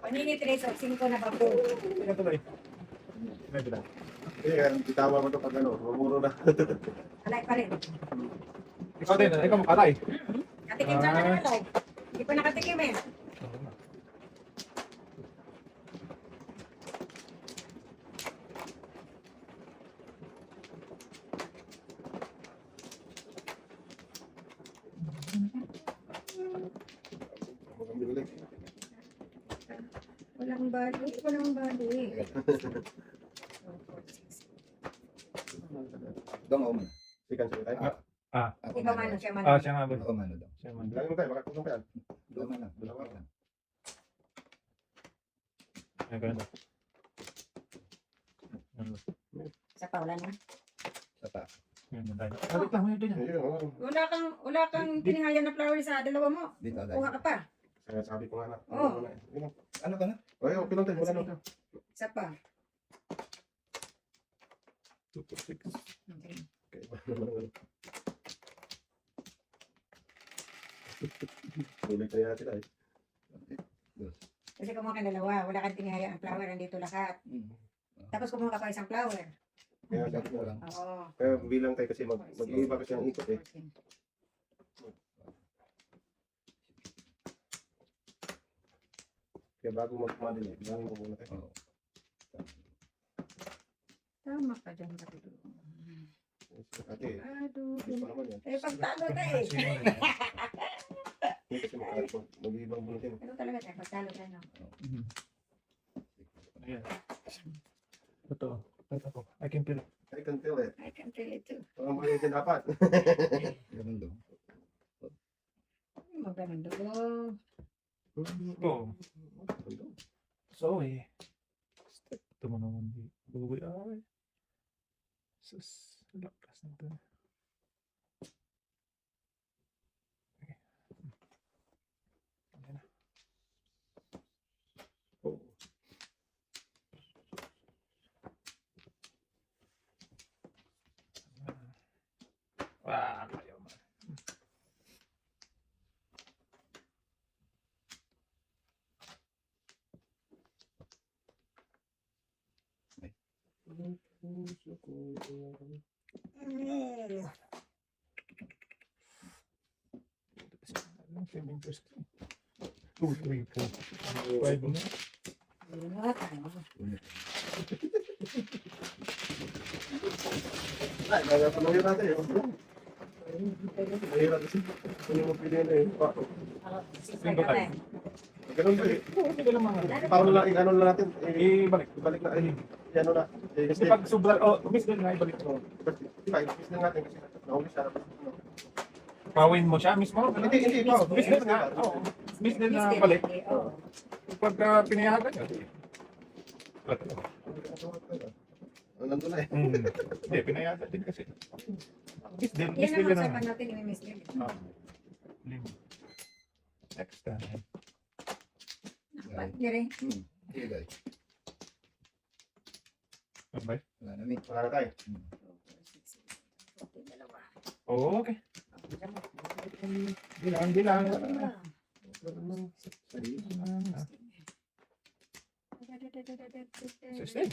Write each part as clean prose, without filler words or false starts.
Panini 3 o 5 na pa po. Ika tuloy. Ika tuloy. Bitawa mo ito pag ano, mamuro na. Alay pa rin. Ikaw din, ikaw mo kalay. Katikim sa na alay. Hindi pa nakatikim eh. Walang bali. Walang bali. Dong ako man. Sikan siya tayo. Ako Ikaw man, siya man. Siya nga ba? Ako man daw. Siya man. Bilangin mo tayo, baka kung kaya. Dong man lang. Dalawa lang. Ay, ganun. Sa paulan na. Sa pa. Ganun tayo. Balik lang mo yun din. Wala kang tinihayan na flower sa dalawa mo. Dito Kuha dahil. ka pa. Kaya sabi ko nga na. Oo. Ano ka na? Okay, okay lang tayo. Wala na tayo. Isa pa. 2, 4, 6. Okay. Tuloy tayo natin ay. Kasi kumuha ka dalawa. Wala kang tinihayan ang flower. Andito lahat. Tapos kumuha ka pa isang flower. Kaya sabi ko lang. Oo. Kaya bilang tayo kasi mag-iiba kasi ang ikot eh. Kaya bago magkumadin eh, bilangin ko muna tayo. Tama ka dyan. Ate, Ado. gusto naman yan. Eh, pagtalo tayo eh. Hindi kasi mag-iibang bulletin. Ano talaga tayo? Pagtalo tayo. No? Ayan. Ito. Ito. I can feel it. I can feel it. I can feel it too. Parang bulletin dapat. Ganun daw. Maganon doon. Oh. So eh. Ito mo naman. Bugoy ay. Sus. Lakas na ito. Okay. Ayan na. Oh. Wah, kayo man. Interesting. 2, 3, 4, 5 na. Ay, nagpapaluhin natin eh. Mahirap kasi. Kung yung mapili na eh. Single tayo. Ganun ba eh. Sige lang mga. Paano lang, ano lang natin. Ibalik. Ibalik na eh. Ano na. Kasi pag sobra, miss din nga, ibalik mo. Diba, ibigis na natin kasi nahuli siya. Pawin mo siya mismo. Hindi pa. Miss din nga. Oo. Miss din na balik. Pagka pinayagan nyo. Nandun na eh. Hindi, pinayagan din kasi. Miss din. Yan Miss din ang na. usapan natin ni Miss Lily. Next time. Hindi rin. Sige dahil. Okay. Wala na ni. Wala na tayo. Oo, okay. Bilang. Sustain.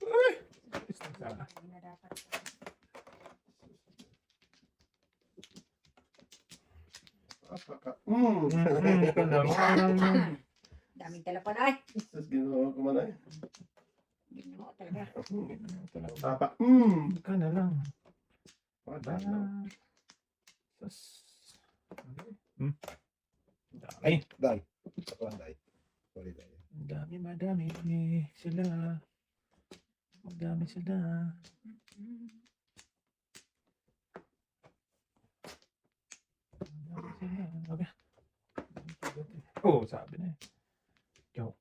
Uy! Sana. Ito naman. Daming telepon ay. Tapos ginawa ko man ay. Ginawa talaga. Tapa. Ka na lang. Wala na. Ay, Dahil. Ako ang dahil. Sorry dahil. madami sila. Madami sila. Okay. Oh, sabi na eh. Joke.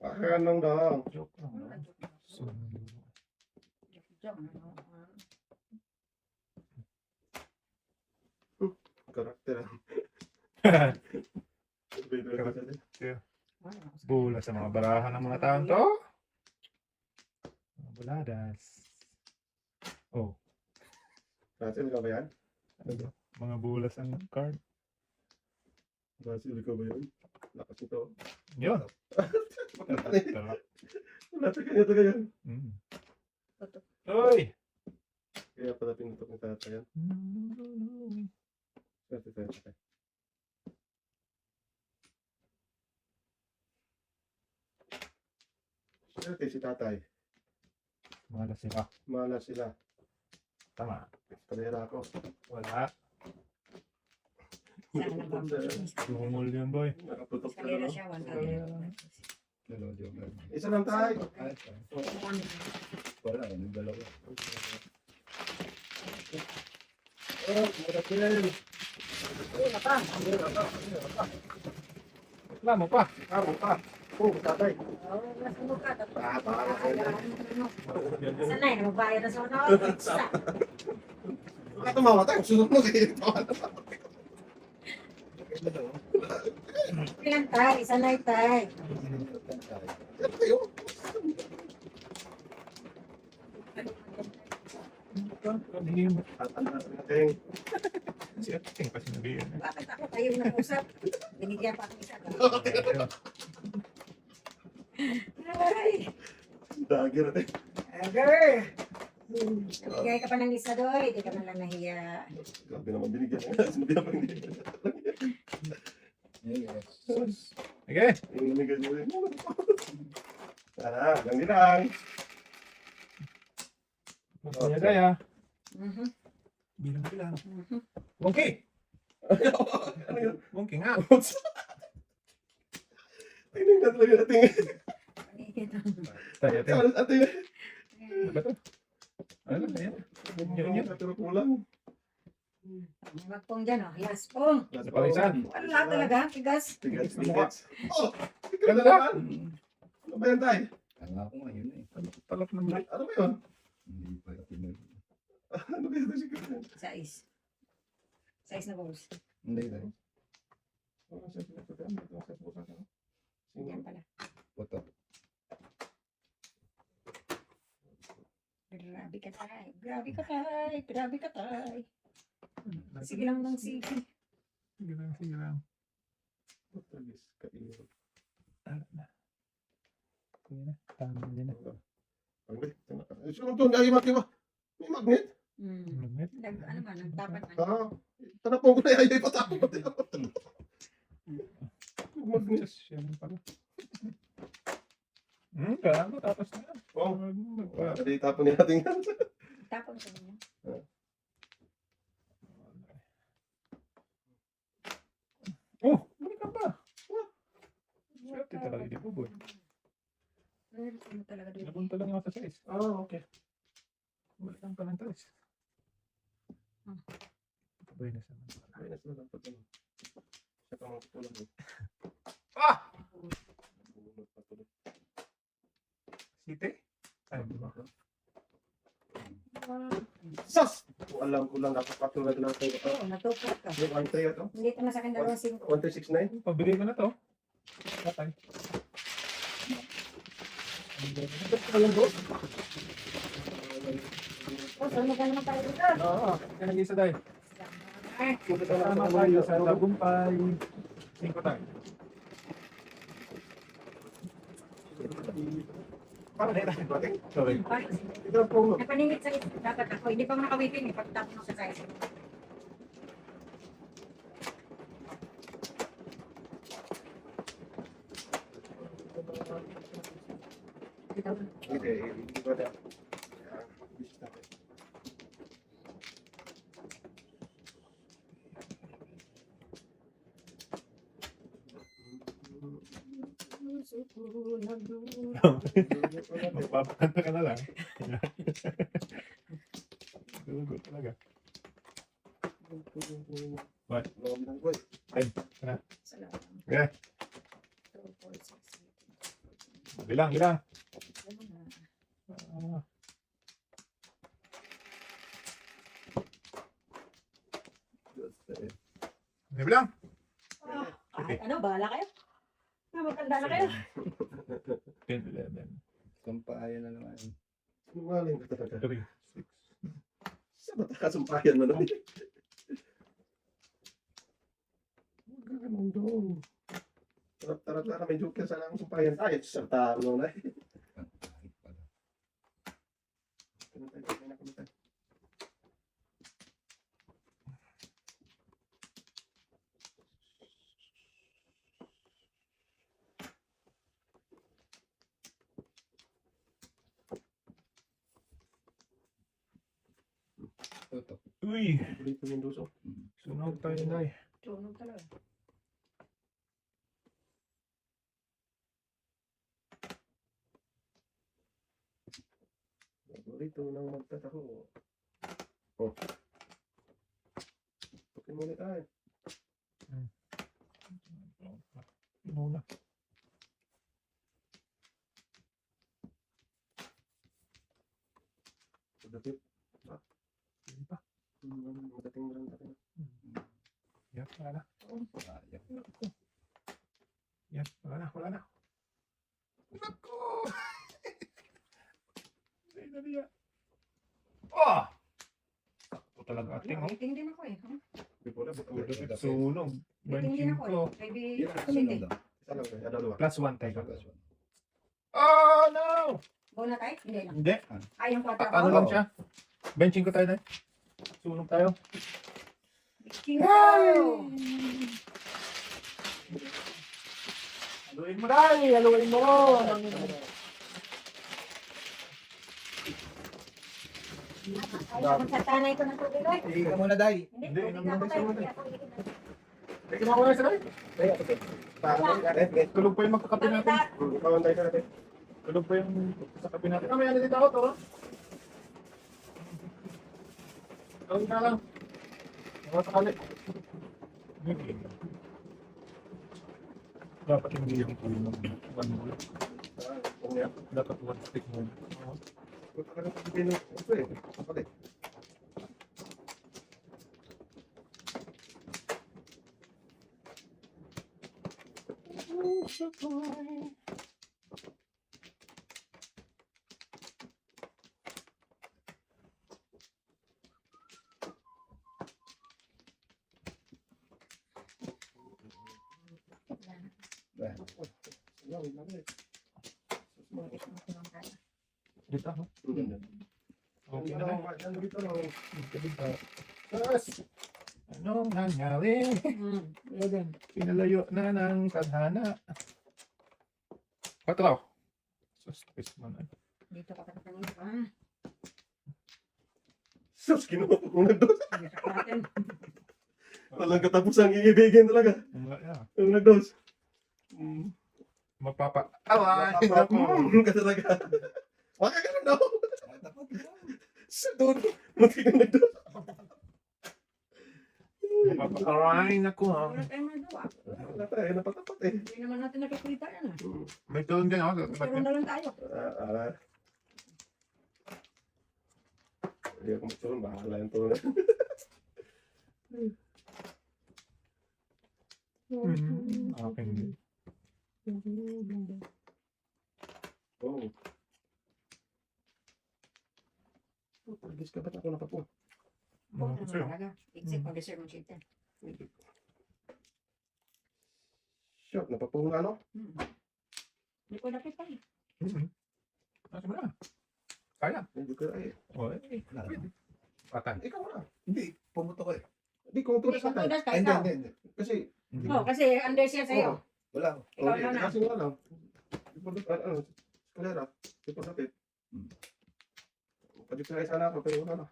Anong daw? Joke lang. So, Karakter. Bula sa mga barahan ng mga taon to. Mga buladas. Oh, Russell, ikaw ba yan? mga bulas ang card. Russell, ikaw ba yun? Lakas ito. Yun. Wala ito ganyan. Mm. Tutok. Uy! Kaya pala pinutok ni tatay yan. Swerte tayo, tatay. Swerte si tatay. Malas sila. Malas sila. Tama. Kalera ako. Wala. Sana ba? Lumul yun, boy. Nakaputok ka Kalera na. siya, 100. Dalawa joker. Isa lang tayo. Ay, wala, yung dalawa. Wala mo pa. Tama pa. Oh, tatay. Oo, nasunog ka. Tapos, Para sa'yo. sanay na magbayad na sunod. Isa. Baka tumawa tayo. Sunod mo kayo. Ilan tay? Sanay tay. Yan kayo. Kanina. Tatanda natin. Si Ating pa sinabi yun. Bakit ako kayong nag-usap? Binigyan pa ako isa. Ay, Dagger natin. Agar. Nabigay ka pa ng isa doon. Hindi ka man lang nahiya. Grabe naman binigyan. Sinabi naman binigyan. Yes. Okay. Yung namigay mo rin. Ganyan lang. Kaya daya. Mhm, Bilang. mhm. Wongki! Ano yun? Wongki nga. Tingnan na talaga natin. Tayo, tayo. Ating. Ano ba to? Ano ba yan? Yun, yun. Pero kulang. Magpong dyan, oh. Last pong. Napalisan. Wala talaga. Tigas. Tigas, tigas. Oh! Ikaw na Ganda. naman. Ano ba yan tayo? Kala ko ngayon eh. Talak ng black. Ano ba yun? Hindi pa pinag... Ano ba yun? Size. Size na balls. Hindi dahil. Yan pala. Puto. Grabe ka tay. Grabe ka tay. Grabe ka tay. Sige lang ng sige. Sige lang, sige lang. Ano na. Sige na. Tama din na. Sunod doon, ay magkima. May magnet. Magnet. Ano ba? Nagtapat na. Ah, tanapon ko na ay patapon. Magnet. Siya lang pala. Kaya ko tapos na. Oh, Wala. hindi tapon natin yan. Tapon ko niya. Oh, balik ka ba? Swerte talaga di po, boy. Ano talaga doon? Napunta lang ako sa size. Ah, okay. Balik lang pa ng size. Sabay na sana. Minus na lang pag ano. Siya pang kulang eh. Ah! Bunot pa tuloy. Site? Ay, diba? Sus! Kung alam ko lang dapat patulad lang tayo. Oo, natupot ka. Yung 1-3 ito? Hindi ko na sa akin 2-5. 1-3-6-9? Pabili ko na to. Tatay. Oh, so magkano naman tayo dito? Oo, kaya nag-isa tayo. Ay, Kasama tayo sa Tagumpay. 5 tayo. Para na tayo natin. Sorry. Ito po. napaningit sa isa. Dapat ako. Hindi pa mo nakawitin eh. Pagtapon mo sa size. Ito. Hindi, hindi ko na. Bisis natin. Magpapakanta ka na lang. Gugulo talaga. What? Salamat. Okay. 2, 4, 6, Bilang, bilang. 7. Ah, bilang. Kahit ano, bahala kayo. Maganda na kayo. 10, 11, Sampayan na naman. Sinungaling ka talaga. 3, 6. Sa matakasampayan mo na. Huwag ka ganun doon. Tara, may joke yan. Sana akong sumpayan tayo. Sarta, ano na eh. Ang kahit pala. Kumatay. Ito. Uy, Dito yung duso. sunog tayo, Day. Sunog talaga. Dito nang magtatako. Oh. Okay muna tayo. Muna. Pagdapit. Hindi pa. Madating rin tayo. Yan, wala na. Sayang. Yan, wala na. Nako! Ay, naliya. Oh! Sakto talaga ating, oh. Waiting din ako eh. Huh? Sunog. Waiting din ako Banching ko. eh. Maybe, Yan, hindi. sunod lang. Isa lang kayo. Dalawa. Plus one tayo. Plus one. Oh, no! Go na tayo? Hindi na. Hindi. Ay, yung 4 Ano ako. lang siya? Benching ko tayo, Day. Sunog tayo. Bingo! Haluin mo, Day! Haluin mo! Ay, magsatanay ko ng tubig ay. Hindi ka muna, Day. Hindi, Hindi, tubig inom na ako na tayo. tayo. Hindi ako iinom. Teka, mawala sa Day. Parang, Tulog pa yung magkakape natin. Pawantay ka natin. Tulog pa yung sa kape natin. Ah, may ano dito ako, Toro? Tawag ka lang. Mga sakali. Dapat hindi yung tulog. One more. Dapat one stick muna. Talaga pagpipino. Ito eh. Kapatid. Dito, no? Okay na lang. Dito lang. Tapos, anong nangyari? Pinalayo na ng tadhana. Patraw. Sus, man. Dito ka patapangin pa. Sus, kinuha ko nagdos. Dito ka natin. Walang katapusang iibigin talaga. Ang nagdos. Magpapa. Awa! Ka talaga. Waka ka na daw. Sa doon. Mati ka nagdos. Magpapa-aray na ko, ha? Wala tayong magawa. Wala tayo, napatapat eh. Hindi naman natin nakikita yan ah. May tulong dyan, ako. Pero na lang tayo. Hindi ako magtulong, bahala yung tulong. Aking. Oh. Pagis ka ba't ako napapo? Oo, naman talaga. Exit mag-deserve mo shit yan. Shot, napapo na ano? Hindi ko nakita eh. Nasa mo na. Kaya. Hindi ko ay. O, Patan. Ikaw na. Hindi, pumuto ko eh. Hindi ko Hindi tulis ko ka tayo. tudas ka Ay, ikaw. hindi. Kasi, Oo, kasi under siya sa'yo. Wala. Ikaw na na. kasi nga lang. Ano, kalera, ipon napit. Pwede ka isa na ako, pero wala na.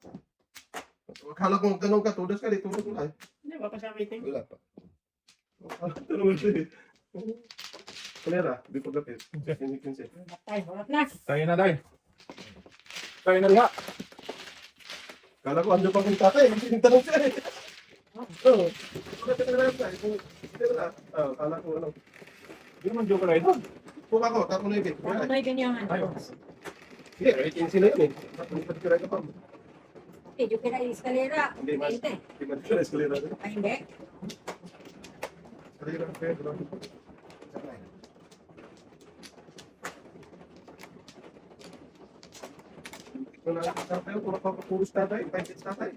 Akala ko ganun ka, tudas ka, di tudas mo na eh. Hindi ba pa siya waiting? Wala pa. Akala ko naman siya eh. Kalera, di po napit. Hindi kinsi. Batay, harap na. Tayo na, Day. Tayo na liha. Kala ko andun pa kong tatay, hindi tanong siya eh. Oo. Bakit ka na tayo? Hindi na. Kala ko ano. Hindi naman joke na ito. Kung ako, tapos na ibig. Ano ba yung ganyan? Tayo. Sige, right kinsi na yun eh. Tapos pa tira ka pa. Eh, yung kina escalera. Hindi, mas. Hindi. Hindi man siya eskalera. Ay, hindi. Eskalera, pero. Kung nakakasar tayo, kung napapapuros tatay, 5 hits tatay.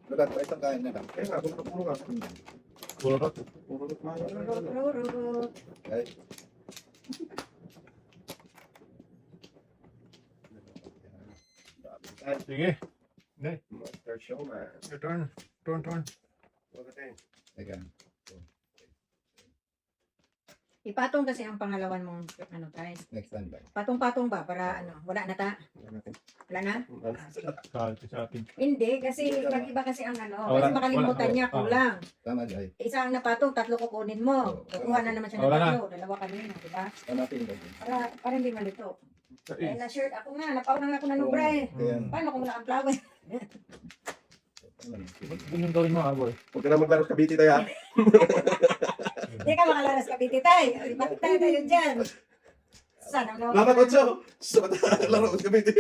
Wala pa, isang kain na lang. Kaya nga, kung napapuro ka. Puro ka. Puro Rurut man. Rurut. Ay, Ay, Sige. Hindi. Master Showman. Your turn. Turn. Huwag ka teka. Ipatong kasi ang pangalawan mong ano tayo. Next time ba? Patong-patong ba para ano, wala na ta? Wala na? Sa atin. Hindi, kasi iba kasi ang ano, Wala, kasi makalimutan wala. niya, kulang. Tama, Jai. Isa ang napatong, tatlo kukunin mo. Kukuha na naman siya ng Wala na. tatlo, dalawa kanina, di ba? Hanapin ba? Para hindi malito. Eh, Eh, na-shirt ako nga, napaunang ako na nubra eh. Kaya, Paano kung wala ang flower? Yun yung gawin mo, Aboy. Huwag ka na maglaro sa Cavite tayo. Hindi ka makalaras ka, Piti Tay. Bakit tayo dyan? Sana no. Lama ko siya. Laro ko sa Cavite.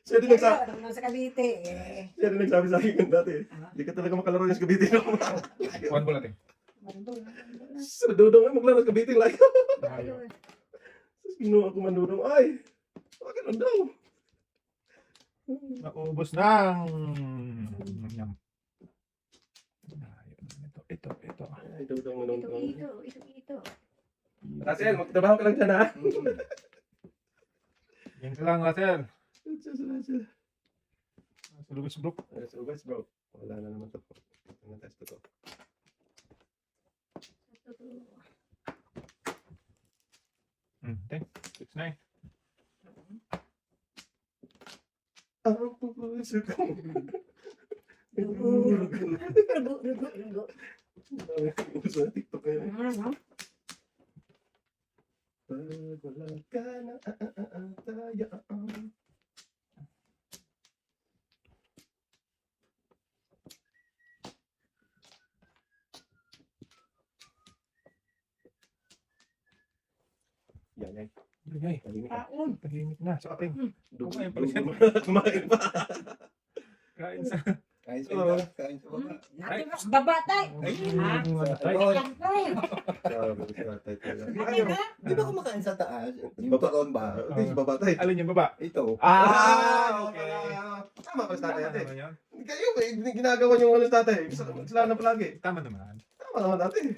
Siya din nagsabi. Ano sa Cavite? Siya din nagsabi sa akin dati. Hindi ka talaga makalaro yung sa Cavite. One ball natin. Sa dudong ay maglaro sa Cavite. Like, Ayaw. kinuha ko mandudong. Ay, bakit ano daw? Naubos ng... Yum. Ito. Ay, dudong mandudong. Ito. Razel, magtrabaho ka lang dyan ha. Yan ka lang, Russell. Razel. Sa Lewis Brook. So guys bro, wala na naman to. Ang test ko. Okay. 6-9. Ang puso ko. Rugo. Uso na TikTok ngayon. Ano? Pag wala ka na tayo. Yan. Ay, Tahimik ka. Paon. tahimik na sa ating. Kumain Kumain pa. Kumain pa. Kain sa... Kain sa itaas, kain sa baba. Natin mas baba tay. Ha? Ayun. Yan tay. Sabi ko sa tatay ko. Natin ha? Di ba kumakain sa taas? Yung taon ba? Ito yung babatay. Alin yung baba? Ito. Okay. Tama ka sa tatay Tama ate. naman yan. Kayo ginagawa niyo ano tatay. Sila na palagi. Tama naman. Tama naman tatay.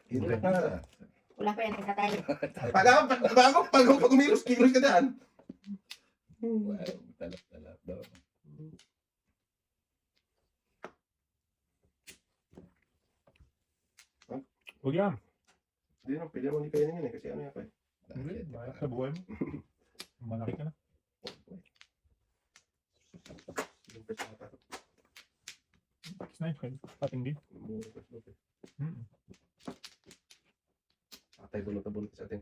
Ito na. Wala pa yan isa tayo. Pag umilos-kilos ka dyan. Wow, talap-talap daw. Huwag yan. Hindi naman, pwede naman hindi kayo yan eh. Kasi ano yan pa eh. Hindi. Bayak sa buhay mo. Malaki ka na. Yung pwede sa tayo. 6-9. Pating din. Tatay bunot-bunot sa atin.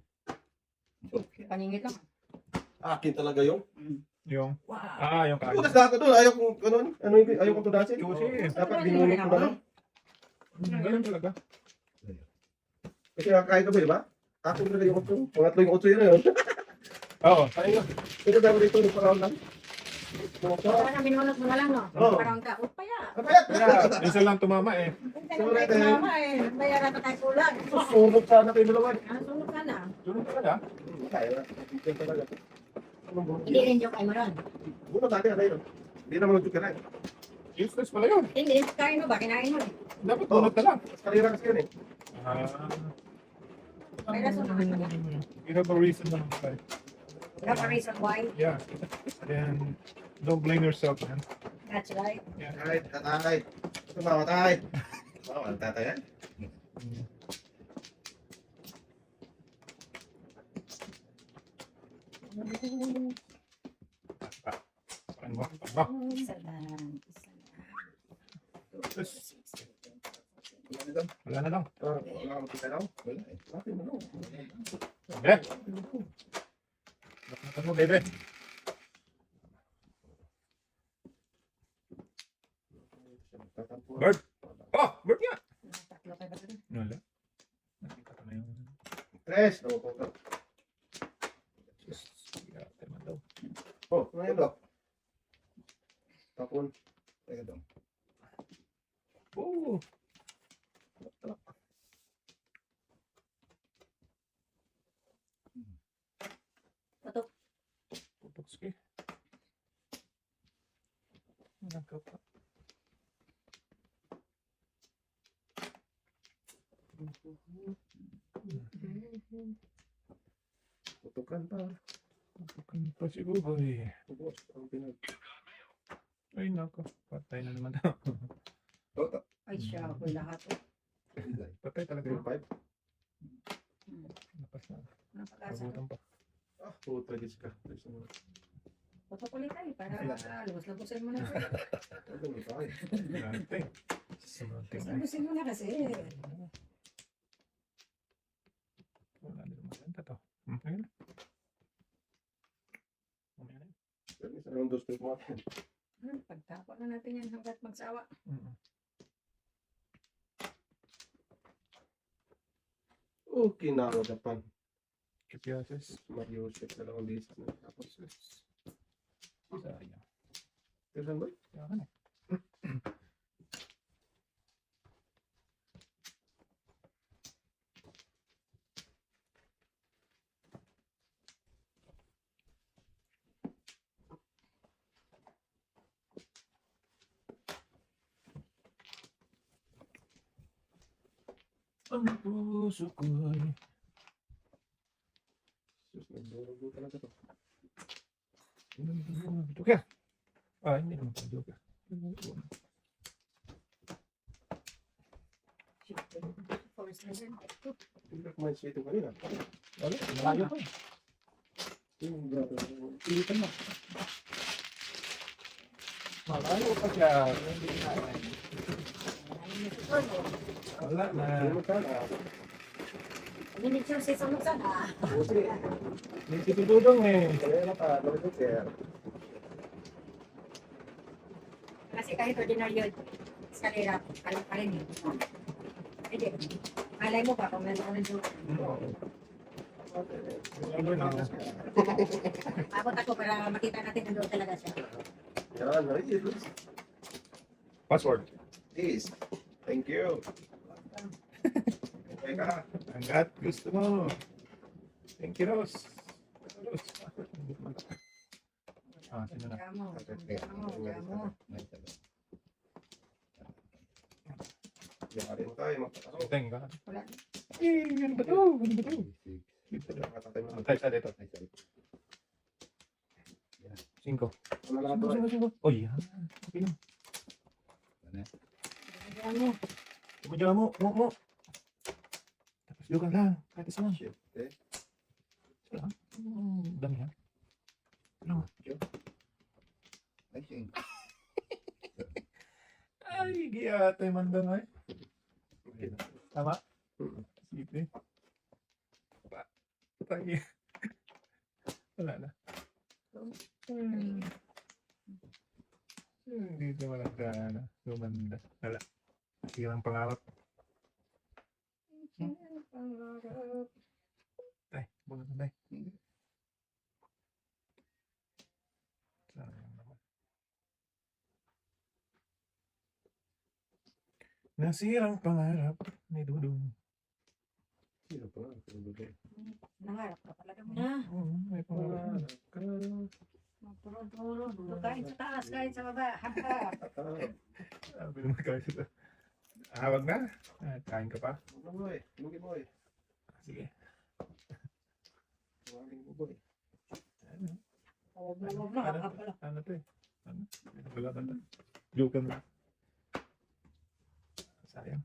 Paningit lang. Akin talaga yung. Yung... Wow. Yung kain. Punas na ako doon. Ayaw kong, ayaw kong tudasin. Juicy. Dapat binunot ko na lang. Ganun talaga. Kasi kakain ka ba, di ba? Ako talaga yung utso. Pangatlo yung utso yun yun. Oo. Tayo. Ito dapat dito, yung parang lang. Parang binunot mo na lang no? Oo. Parang ka. Paya. Kapayat! Kaya, minsan lang tumama eh. Sorry tayo. Mama eh. Bayaran pa tayo kulang. Susunod sana kayo dalawa. Sunod ka na. Sunod talaga. Kaya na. Ito talaga. Anong bunot Hindi yun? rin joke ay maron. Bunot natin, ano yun? Hindi naman nagtug ka na eh. Useless pala yun. Hindi. Kain mo ba? Kinain mo eh. Dapat bunot ka lang. Mas kalira kasi yun eh. May rason naman pala. You have a reason naman. Right? That's a reason why. Yeah. Then, don't blame yourself, man. That's right. Yeah. Tatay, tatay. Ito mga tatay. Oo, ang tatay yan. Ano ba? Isa lang. Wala na lang. Wala ka magkita daw? Wala eh. Bakit mo daw? Okay. Bakit mo, baby? Bird. Oh, bird yan. Tatlo kayo ba doon? Wala. Nakita ko na yung... Tres. Oo. Yeah, tema daw. Oh, ano yun daw? Tapon. Teka daw. Oh. Patok. Pupukski. Nagkapa. Tutukan pa. Tutukan pa si Buboy. Ubos. Ang pinag. Ay, nako. Patay na naman daw. Toto. Ay, siya. Ako lahat. Patay talaga Yung yun. 5. Lapas na. Napakasa. Mabutan pa. Ah, puta gis ka. Papakulit tayo para lubos-lubosin mo na. Ano mo tayo? Ganting. Sumunting ay. Lubosin mo na kasi. Wala din maganda to. Ayun. Mamaya na yun. Pero isa lang dos mo. Pagtapo na natin yan hanggat magsawa. Okay na ako Japan. Kipiases. Mario Chef na lang ang list na. Tapos, Sayang. kailan ba? Sayang eh. Ang puso ko'y Sus, nagdurugo talaga to. Joker. Ah, hindi naman pala Joker. Force na yan. Hindi ka kumain sa ito kanina. Wala, malayo pa. Yung brother, Pilitan mo. Malayo pa siya. Hindi na. Wala na. hindi mo sana. Hindi siya sa sunod sana. Buti. May sitududong eh. Kaya na pa, dami ko kaya. Kasi kahit ordinaryo, eskalera, alam pa rin eh. Hindi. Malay mo pa kung meron ng joke. Ano na? Abot ako para makita natin nandoon talaga siya. Yan, ayos. Password. Please. Thank you. Okay ka. Hanggat gusto mo. Thank you, Rose. Rose. Ah, sino na? Jamo, jamo. Yari mo tayo, magpapasok. Teng ka. Wala. Eh, ano ba to? Ano ba to? Dito na. Matatay mo. Tayo sa dito. 5. Ano na lang ito? 5. Oh, yan. Okay na. Jamo. Tumadya mo. Mo. Tapos lugan lang. Kahit isa lang. Shit, eh. Isa lang. Dami yan. Ano? Ay, sing. Ay, giyate man doon ay. Okay na. Tama? Mm. Sige. Patay. Wala na. Dito wala ka na. Lumanda. Wala. Hirang pangarap. Tay, bulat na tay. Sayang naman. Nasirang pangarap ni Dudong. Sino pa? Sino ba? Nangarap ka talaga mo na. May pangarap. Magturo-turo. Kain sa taas, kain sa baba. Hapa. Sabi naman kayo sa awag na. Kain ka pa. Ano boy? Lugi boy. Sige. Tawagin mo boy. Ano? Huwag na, hapa lang. Ano to eh? Ano? Wala ka na. Joke na. Sayang.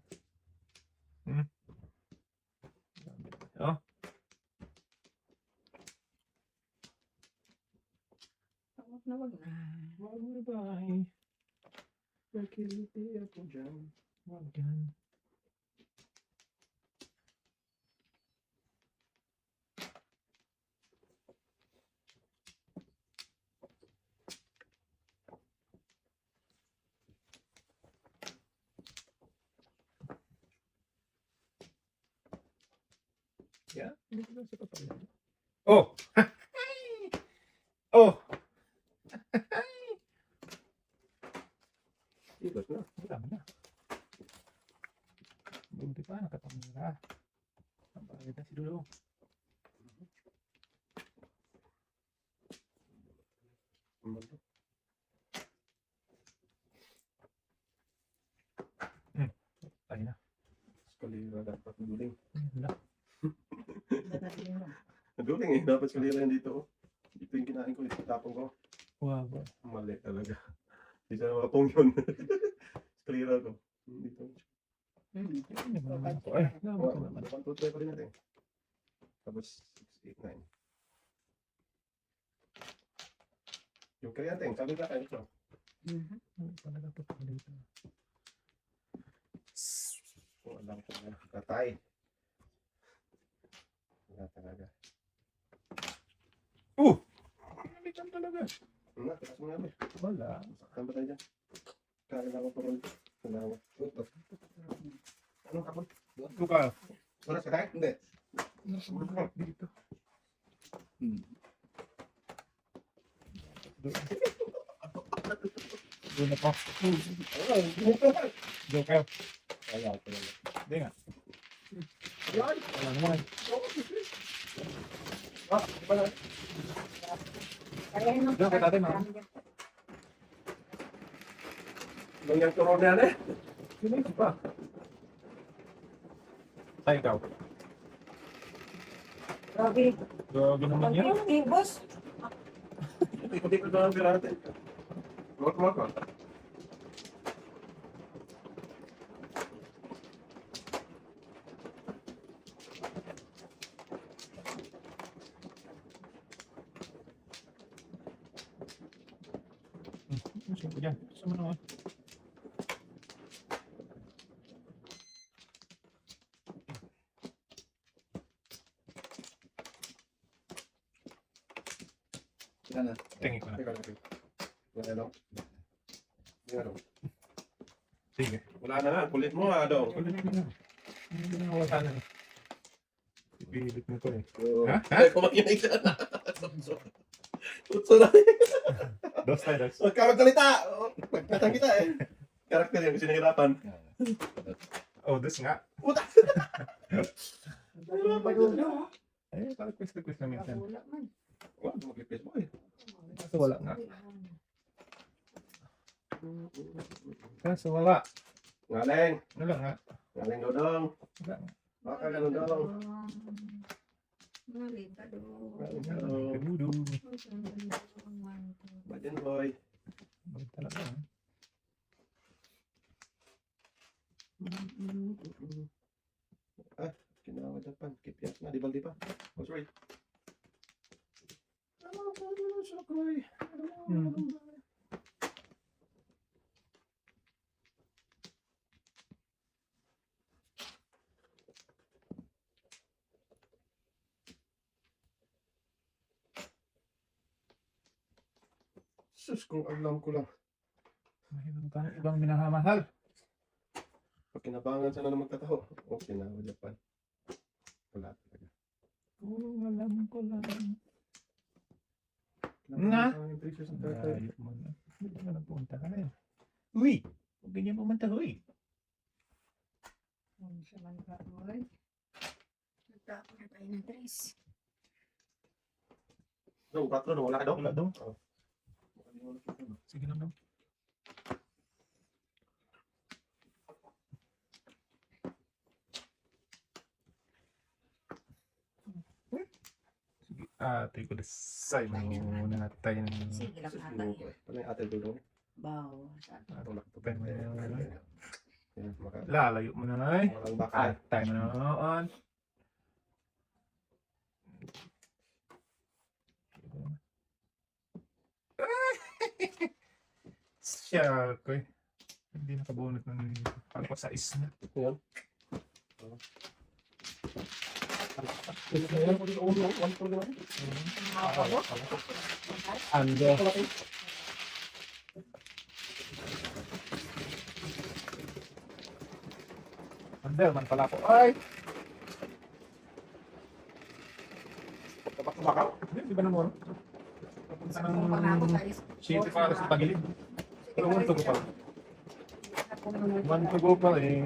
Oh. Huwag na, huwag na. Bye. Nakiliti ako dyan. Wag yan. Yeah, hindi ko lang sa papaya. Oh! Oh! Ikot na. Wala mo na. Buti pa, nakatamira. Ang pangit na si Dulo. Ano to? Tayo na. Eskalera dapat duling. Wala. Ba't natin yun? Nag Duling eh. Dapat eskalera yan dito. Oh. Dito yung kinain ko. Itapong ko. Wow. Mali talaga. Hindi siya makapong yun. Eskalera ko. Dito. Ay, Oh, 1, 2, 3 pa rin natin. Tapos 6, 8, 9. Yung kaya sabi ka kayo ito. Alam ko na. Tatay. Wala talaga. Nalikan talaga. Wala, takas mo nga ba? Wala. Saktan ba tayo dyan? Kaya lang ako parang. Salamat. Anong kapon? Ito ka. Wala sa kahit? Hindi. Dito. Doon ako. Doon kayo. Wala ko lang. Hindi nga. Yan! Wala naman. Di ba na? Parehin mo. Doon kay tatay, ma'am. Ganyan turon na yan eh. Sino ito pa? Sa ikaw. Grabe. Gagi naman yan. Ang boss. Ikot-ikot na lang pirate. Mark. Sino dyan? Sama naman. Yan na. Tingin ko na. Teka lang. Wala lang. Yan. Sige. Wala na nga. Kulit mo nga daw. Ulit mo na. Hindi na wala na. Ipilit mo ko eh. Ha? Ha? Ay, kumakinig siya na. Utso na. Dos tayo, dos. Huwag ka magkalita. Pagkatang kita eh. Karakter yan kasi nahirapan. Oh, dos nga. Puta! Eh, request na minsan. Wala man. Wala, mag-replace mo eh. Kaso wala nga. Kaso wala. Ngaling. Wala nga. Ngaling dodong. Wala nga. Baka ganun dodong. Mali ka doon. Ngaling dodong. Kadudo. Bajan boy. Bakit talaga? Ah, kinawa Japan. Kipiat na, di baldi pa. Oh, sorry. Sus, kung alam ko lang. Mahirap ka ng ibang minahamahal. Pag kinabangan sana na magtataho. Oh, kinawa Japan. Wala talaga. Oh, alam ko lang. Nga? Ayaw mo na. Hindi ka nagpunta ka na. Uy! Huwag ganyan pumunta, huy. Ang saman ka, boy. Nagtapon na tayo ng dress. No, 4 no, wala ka daw. Wala daw. Sige lang daw. Sige, ate ko desay mo na tayo ng... Sige lang Sus, ata. no, eh. Ano yung ate dulong? Baw. Tulak to. Tayo mo na. Yan, maka. Lalayo mo na ay. Walang bakal. Tayo mo na noon. Siya ko eh. Hindi nakabunot ng parang ko sa isna. Yan. Ando. Under man pala po. Ay! Tabak-tabakaw. Di ba naman? Papunta Kung pangako ng tayo. city para sa tagilid. Pero one to go pa. Kung naman- One to go pa eh.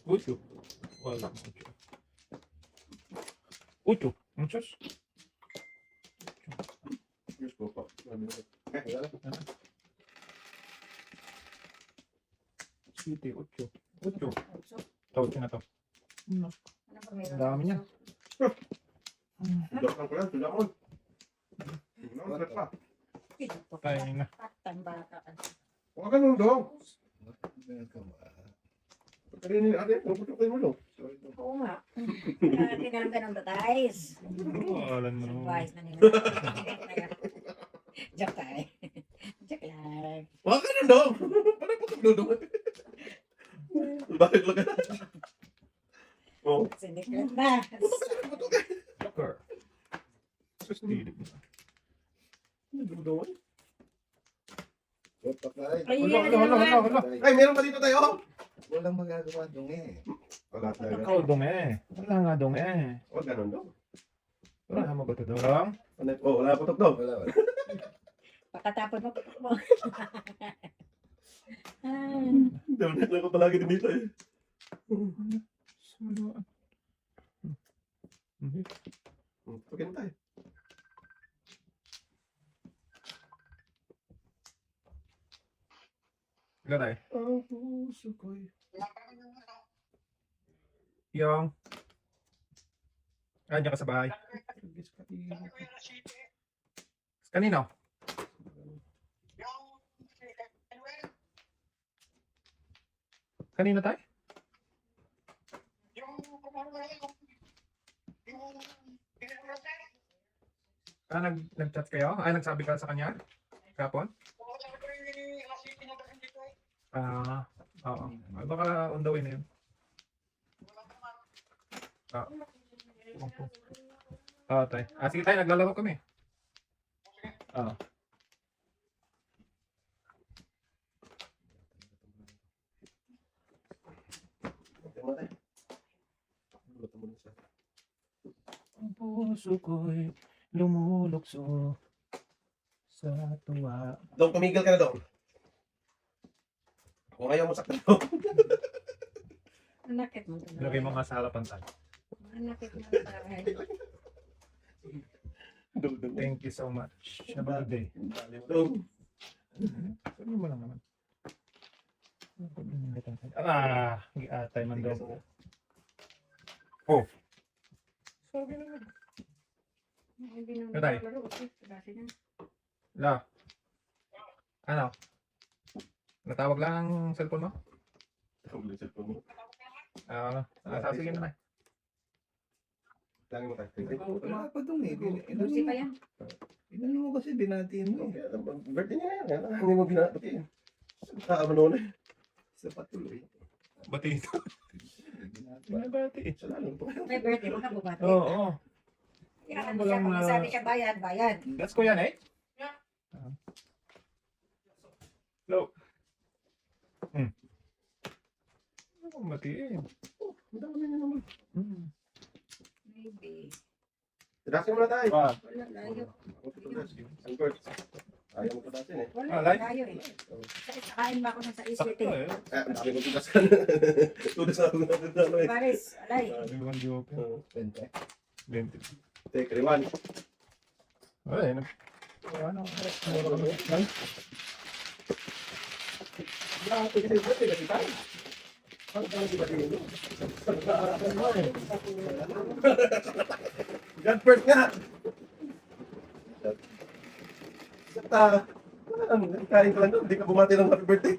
Mucho. Wala mucho. 8. Ang sus. Diyos ko po. Wala na. 7, 8. 8. So, Ito, 8 na to. ano ba meron? Ang dami niya. Tulak lang ko yan. Tulak mo. Tulak pa. Tayo na. Tambaka. Huwag ka nung dong. Meron ka ba? Pagkalinin natin. Naputok kayo mo dong. Sorry, dong. Oo nga. Hindi ka lang ganun tatayos. Alam mo naman. Wise na nila. Joke tayo. Joke lang. Huwag ka nung dong. Parang putok dong. Bakit lang ka? Oh. Sinikret na. Joker. Sus, tilig mo. Dudungan. Huwag pa kain. Ay, Hala, yan hala, hala, naman. hala. Ay, meron pa dito tayo. Walang magagawa dong eh. Wala talaga. Ikaw, dong eh. Wala nga dong eh. Huwag ganun dong. Wala mo ba ito dong? Oh, wala putok dong. Wala. Pakatapon mo. Patok mo. Dapat lang ko palagi din dito eh. Saluan. Pagkin tayo. Ilan tayo? Ang puso ko'y... Yung. Ah, dyan ka sa bahay. Kanino? Kanino tayo? Ah, nag-chat kayo? Ay, nagsabi ka sa kanya? Kapon? Ah, oo. Ah, baka on the way na yun. Ah. Ah, tayo. Ah, sige tayo, naglalaro kami. Ah. Ang puso ko'y lumulukso sa tuwa. Dong, tumigil ka na dong. Kung ayaw mo saktan dong. Anakit mo. Lagay mo nga sa harapan tayo. Anakit mo. Thank you so much. Have a good day. Dong. Sabi mo lang naman. Ah, giatay man daw. Oh. Sabi naman. Patay. La. Ano? Natawag lang ang cellphone mo? Sige na na. Tangi mo tayo. Wala pa dong eh. Lucy pa yan. Inano mo kasi binatiin mo eh. Birthday niya yan. Hindi mo binabatiin. Ano na eh. Sa patuloy. Bati ito. Bati. Sa lalim po. May birthday mo ka bubati. Oo. Yan, siya, pag sabi siya bayad, bayad. That's ko yan eh. Hello. Batiin. Ang dami niya naman. Maybe. Tirasin mo na tayo. Ah, Wala, layo. Ang bird. Ayaw mo tirasin eh. Wala, Alay? layo eh. Kain ba ako ng sa islit sakto eh. eh. Ang dami mo tirasin. Tudas na ako na eh. Paris, alay. Iwan joke. 20. 20. Take rewind. Ay, ano? Grabe kasi birthday kasi tayo. Ang dami ba dito? God first nga. Sata. Kain ka lang doon. Hindi ka bumati ng happy birthday.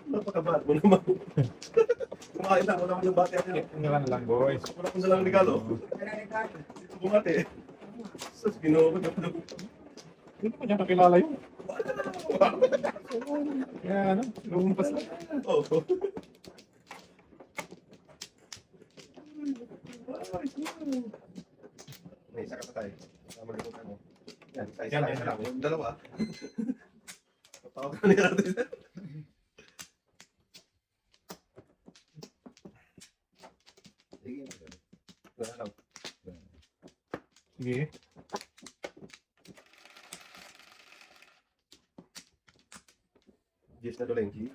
Napakabahat mo naman. Kumain na. Wala mo yung bati. Tingnan lang, boys. Wala ko na lang regalo. Wala regalo. Dito bumati. Sus, ginoo ko doon. Hindi ko niya nakilala yun. Kaya ano, lumumpas lang. Oh. May isa ka pa tayo. Tama na kung ano. Yan, isa Yan, lang. yan Isa lang. lang. Yung dalawa. Patawag ka na natin. Sige. Wala lang. Sige. Yes na duling. 9.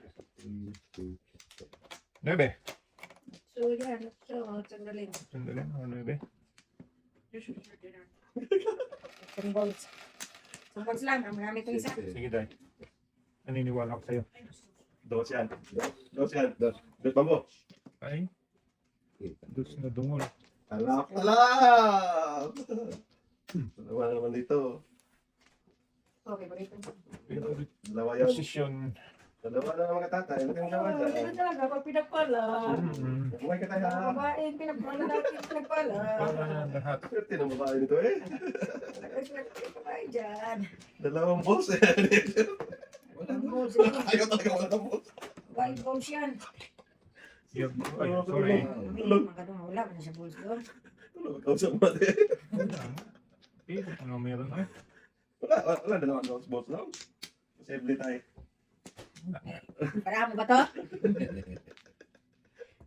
So yan, so sandali. Sandali, 9. 10 volts. 10 volts lang, ang marami ito isa. Sige, Day. Naniniwala ko sa'yo. Dos yan. Dos yan. Dos. Dos pa mo. Ay, dus na dungol. Talap, talap! Dalawa na naman dito. Okay, balik ko. Dalawa yan. Posisyon. Dalawa na naman katatay. Ano kang gawa Ganun dyan? talaga, pag pinagpala. Buhay ka tayo. Mga babae, pinagpala natin, pinagpala. Para lahat. Swerte ng babae nito eh. Swerte yung babae dyan. Dalawang boss eh. Walang balls. Ayaw talaga wala ng boss. White balls yan. Yun. Ay, sorry. Wala na siya balls doon. Tulog ikaw sa mati. Eh, ano meron ay? Wala dalawang boss lang. Posible tayo. Para mo ba to?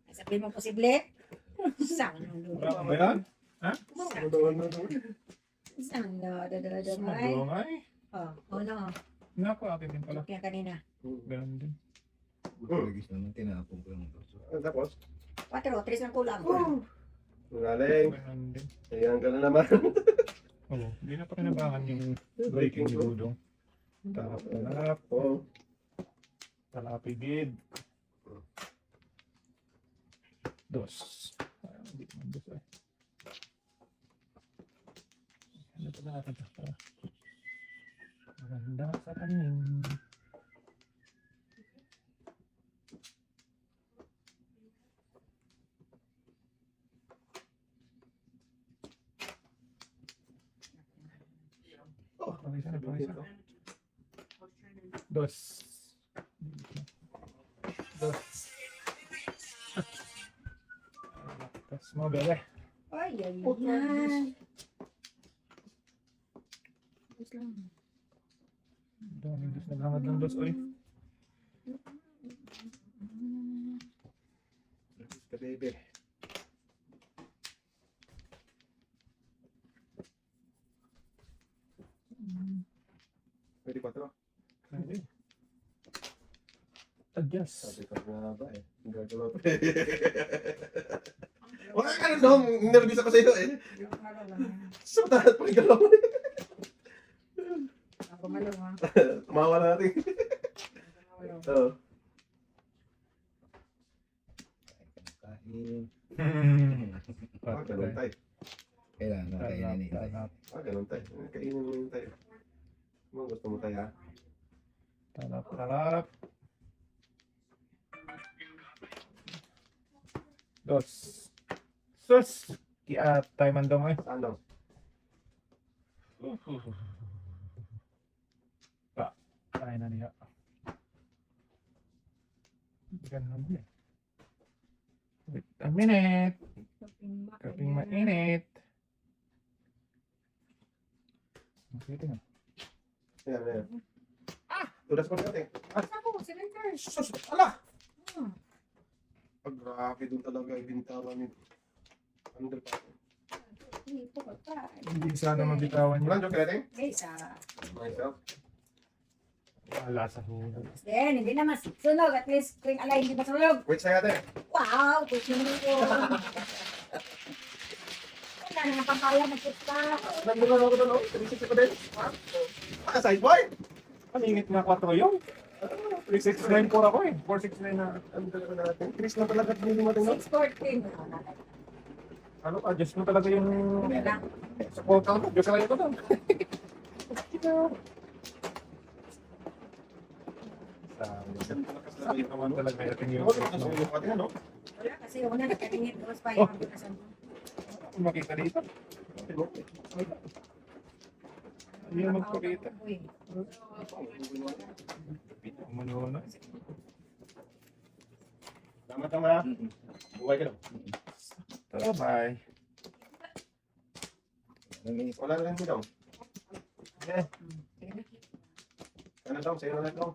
Sabihin mo posible? Saan ang Wala ka lupa? ba yan? Dalawang na doon. Saan na? Dadala-dala Saan ay. doon ay? Oh, ano? Naku, akin din pala. Kaya kanina. Ganun din. Lagis naman, tinapon ko yung dos. Tapos? 4, 3 ng kulang. Galing. Ganun din. Ayan ka na naman. Oo, hindi na pakinabangan yung breaking ni Dudong. Talap, Oo. talapigid. Dos. Parang hindi naman dos ay. Ano pa natin ito? Maganda sa kanin. Oh, Pakisa na, pakisa. Dos. Dos. Tapos mo, bebe. Ay, ay, ay. Tapos lang. Daming dos, naghangad ng dos, oy. Ka baby. Pwede 4. Pwede. Adjust. Sabi ka nga ba eh. Ang gagalaw pa eh. Wala ka na dong. Nervous ako sa'yo eh. Sa tahat pa yung galaw. Ako malaw ha. Tumawa na natin. Oo. Kain. Ganun tayo. Kailangan na kainin ni Inday. Ganun tayo. Kainin mo yung tayo. Ano gusto mo tayo ha? Talap, talap. Dos. Sus! Tayo man daw eh. Saan daw? Tayo na niya. Ganun eh. Wait a minute. Kaping mainit. Makita nga. Ayan, ayan. Tulas ko natin. Ako, cylinder. Sus! Ala! Hmm. Pag grabe doon talaga ibintawan nito. Under pa. Hindi po pa. Hindi sana mabitawan Wala yun. joke natin? Guys, Myself. Wala sa hulog. then, hindi naman sunog. At least, kung alay, hindi pa sunog. Wait sa'yo natin. Wow, sunog ko. Wala na ng pampaya, nagkita. Nagbukan ako doon, oh. 360 ko din. Side boy! Paningit nga 4 yun. 369 po ako eh. 469 na. Ano talaga natin? Chris na talaga hindi natin no? 614. Ano, adjust mo talaga yung Wala. support count. Adjust ka lang ito doon. Sakit naman talaga natin yung Ano? Wala kasi una nagkatingin. Tapos pa Oh. yung pagkasan ko. Kung makita dito. Hindi na magpakita. Umano na. Tama. Buhay ka daw. Bye. Wala na rin mo daw. Ano daw? Sa'yo na lang daw.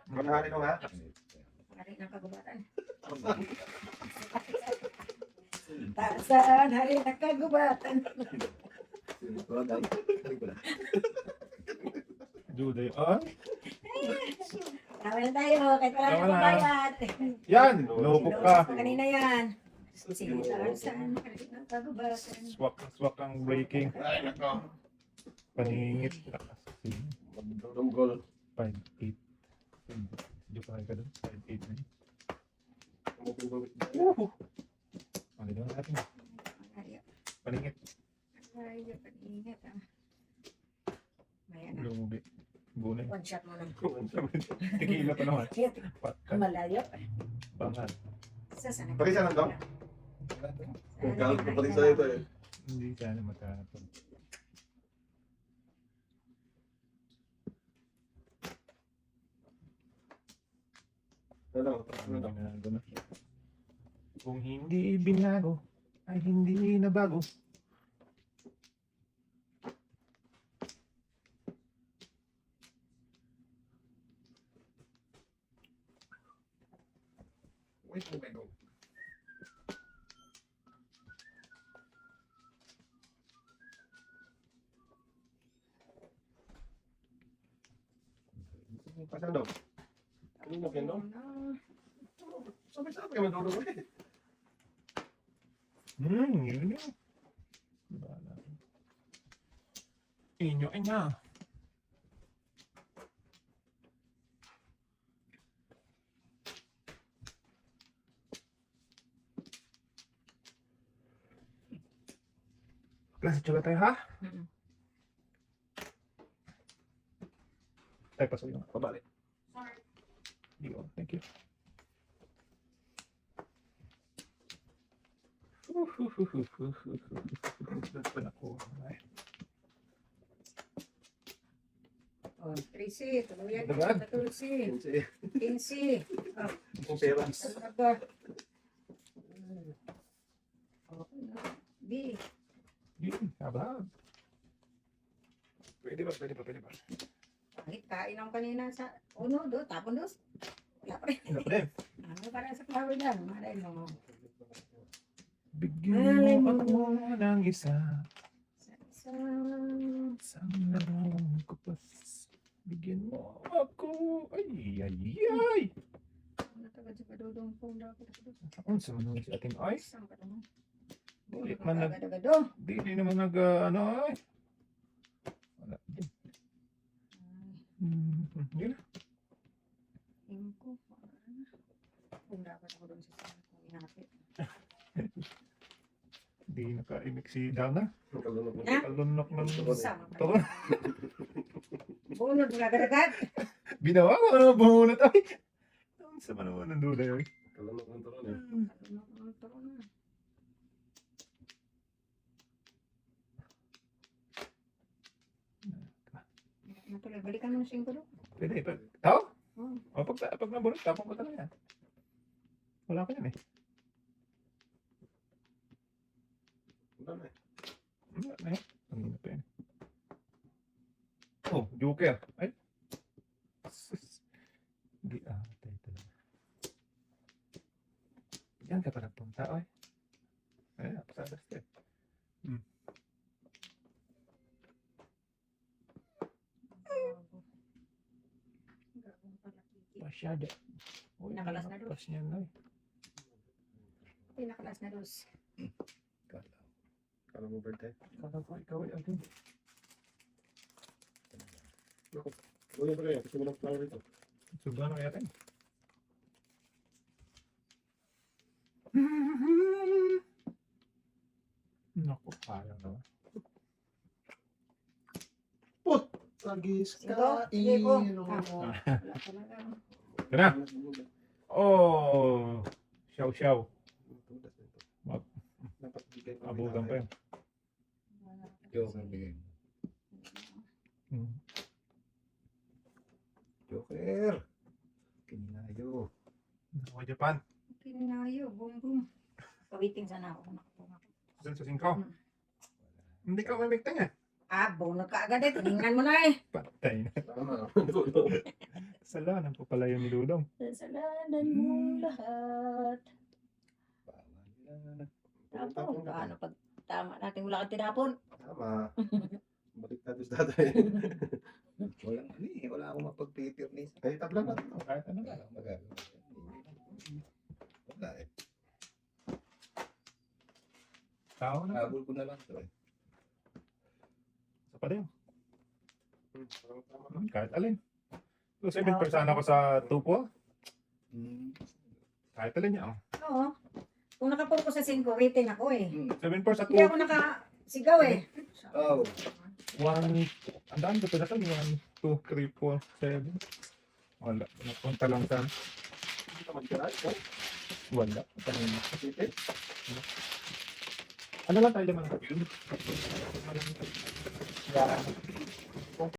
Manahali daw ha? Hari ng kagubatan. Saan hari ng kagubatan? Juday. Ah? Tawa na tayo. Kahit wala Tawa na na. bayad. Yan! Lupok ka. Kanina yan. Silang saan ang kagubatan. Swak ang breaking. Ay, nako. Paningit. Magdudunggol. 5-8. Joke ka doon. 5-8 na yun. Ano doon natin? Paningit. Ayaw, paningit ah. Maya na. Lugi. Bunay. One shot mo lang. Tequila pa naman. Patkan. Malayo. Bangal. Sasana. Pakisa lang daw. Nagkalat ko pati sa'yo ito eh. Hindi sana matapos. Ano daw? Binago na. Kung hindi binago, ay hindi na bago. Wait, oh my God. Pasang daw. Kanina pa yan daw. Sabi-sabi ka madulog eh. Yun yun. Bala. Inyo, ina. Klase tsura tayo, ha? Mm-mm. Ay, pasok yung pabalik. Yun, thank you. Ako, ay. Oh, 13. Tuluyan ko Dagan. sa 14. Kasi, 15. Oh, ang pera. talaga. Okay na. B. Yun, habang. Pwede ba? Kahit kain ako kanina sa uno, do, tapon dos. Wala pa rin. Ano pa din? Ano para sa flower lang. Malay mo. Bigyan mo ako ng isa. Sa Isang larong kupas. Bigyan mo ako. Ay. ano tagad sa kadudong po dapat ako. Ang sumunod si ating ay. Saan ka naman? Dili man nag... Agad-agad, Dili naman nag... ano ay. Wala. Yun na. Ingko. Kung dapat ako doon sa sana kung inapit. Di naka-imik si Dana. Kalunok mo. Ha? Kalunok ng... Sama ka. Turon. Bunod mga agad-agad. Binawa ko na bunot ay. Ang sama naman ng duda yun. Kalunok ng turon eh. Natuloy, balikan mo ng 5 doon. Pwede. Tao? Oh. O pag nabunot, tapong ko talaga yan. Wala ka yan eh. Wala na eh. Wala na yan. Kanina pa yan. Oh, Joker. Ay. Sus. Hindi atay talaga. Diyan ka pa nagpunta, oy. Ay, pasadas ka eh. Masyado. Uy, Nakalas na doon. pas niyan na eh. Pinakalas na dos. Kala mo birthday. Kala ko ikaw ay atin. Ulo pa kaya. Gusto mo ng flower ito. Suga na kaya tayo. Naku, sayang naman. Lagis Ito, sige po. Wala talaga. Ito na. Oh, siyaw. Dapat bigay pa. Abutan pa yun. Joker bigay mo. Joker! Kininayo. Ako Japan. Kinayo, boom boom. Pawiting sana ako. Saan sa 5? Hindi ka umimikta niya. Ah, bunot ka agad eh. Tinignan mo na eh. Patay na. Tama. Salanan po pala yung niludong. Sasalanan mo lahat. Bawal na. Tapon, paano pag tama natin wala kang tinapon? Tama. Balik natin sa tatay. Walang ano eh. Wala akong mapagtitirnis. Ay, tabla na. Kahit ano. Wala akong magagawa. Wala eh. Tao na. Habol ko na lang to eh. Sa pa din. Tama. Kahit alin. 2.7 sana ako sa tupo. Kahit alin niya. Oo. Kung nakapuro ko sa 5, rating ako eh. 7 sa Hindi tupo. ako nakasigaw eh. Oh. 1, ang dami ko na 1, 2, 3, 4, 7. Wala. Napunta lang sa Hindi ka mag-garage, oh. wala. Kanina. Kapitid. Ano lang tayo naman? Yun. Walang- Yan.